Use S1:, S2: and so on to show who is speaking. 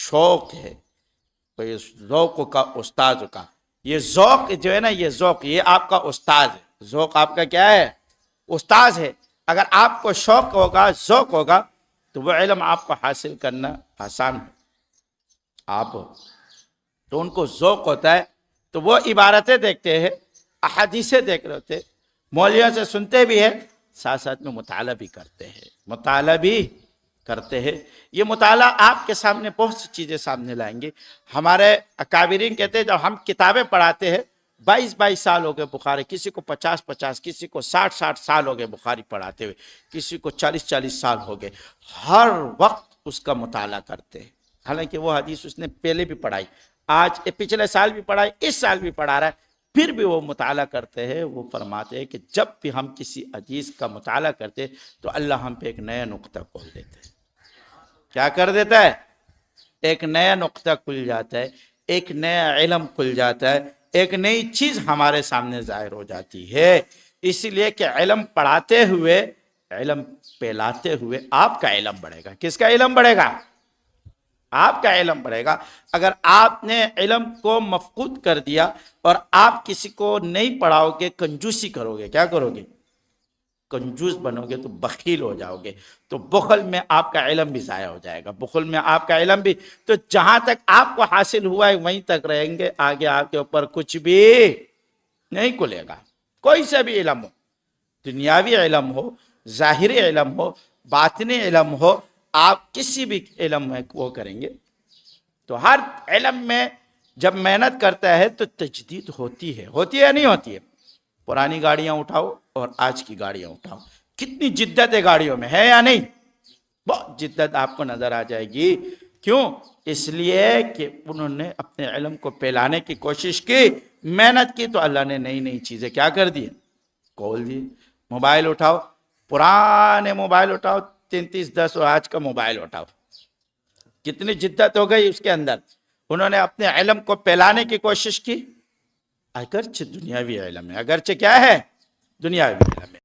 S1: شوق ہے، کوئی ذوق کا استاد کا، یہ ذوق جو ہے نا، یہ ذوق یہ آپ کا استاد ہے، ذوق آپ کا کیا ہے؟ استاد ہے۔ اگر آپ کو شوق ہوگا، ذوق ہوگا، تو وہ علم آپ کو حاصل کرنا آسان ہے۔ آپ تو ان کو ذوق ہوتا ہے تو وہ عبارتیں دیکھتے ہیں، احادیثیں دیکھ رہے ہوتے، مولویوں سے سنتے بھی ہیں، ساتھ ساتھ میں مطالعہ بھی کرتے ہیں، مطالعہ بھی کرتے ہیں۔ یہ مطالعہ آپ کے سامنے بہت سی چیزیں سامنے لائیں گے۔ ہمارے اکابرین کہتے ہیں جب ہم کتابیں پڑھاتے ہیں، 22 سال ہو گئے بخاری، کسی کو 50 کسی کو 60 سال ہو گئے بخاری پڑھاتے ہوئے، کسی کو 40 سال ہو گئے، ہر وقت اس کا مطالعہ کرتے ہیں۔ حالانکہ وہ حدیث اس نے پہلے بھی پڑھائی، آج پچھلے سال بھی پڑھائی، اس سال بھی پڑھا رہا ہے، پھر بھی وہ مطالعہ کرتے ہیں۔ وہ فرماتے ہیں کہ جب بھی ہم کسی حدیث کا مطالعہ کرتے ہیں تو اللہ ہم پہ ایک نیا نقطہ کھول دیتا ہے۔ کیا کر دیتا ہے؟ ایک نیا نقطہ کھل جاتا ہے، ایک نیا علم کھل جاتا ہے، ایک نئی چیز ہمارے سامنے ظاہر ہو جاتی ہے۔ اسی لیے کہ علم پڑھاتے ہوئے، علم پھیلاتے ہوئے آپ کا علم بڑھے گا۔ کس کا علم بڑھے گا؟ آپ کا علم بڑھے گا۔ اگر آپ نے علم کو مفقود کر دیا اور آپ کسی کو نہیں پڑھاؤ گے، کنجوسی کرو گے، کیا کرو گے؟ کنجوس بنو گے تو بخیل ہو جاؤ گے، تو بخل میں آپ کا علم بھی ضائع ہو جائے گا، بخل میں آپ کا علم بھی، تو جہاں تک آپ کو حاصل ہوا ہے وہیں تک رہیں گے، آگے آپ کے اوپر کچھ بھی نہیں کھلے گا۔ کوئی سے بھی علم ہو، دنیاوی علم ہو، ظاہری علم ہو، باطنی علم ہو، آپ کسی بھی علم میں وہ کریں گے تو ہر علم میں جب محنت کرتا ہے تو تجدید ہوتی ہے یا نہیں ہوتی ہے؟ پرانی گاڑیاں اٹھاؤ اور آج کی گاڑیاں اٹھاؤ، کتنی جدت ہے گاڑیوں میں، ہے یا نہیں؟ بہت جدت آپ کو نظر آ جائے گی۔ کیوں؟ اس لیے کہ انہوں نے اپنے علم کو پھیلانے کی کوشش کی، محنت کی، تو اللہ نے نئی نئی چیزیں کیا کر دی؟ کھول دی۔ موبائل اٹھاؤ، پرانے موبائل اٹھاؤ، 3310 اور آج کا موبائل اٹھاؤ، کتنی جدت ہو گئی اس کے اندر۔ انہوں نے اپنے علم کو پھیلانے کی کوشش کی، اگرچہ دنیاوی علم ہے، اگرچہ کیا ہے؟ دنیاوی علم ہے۔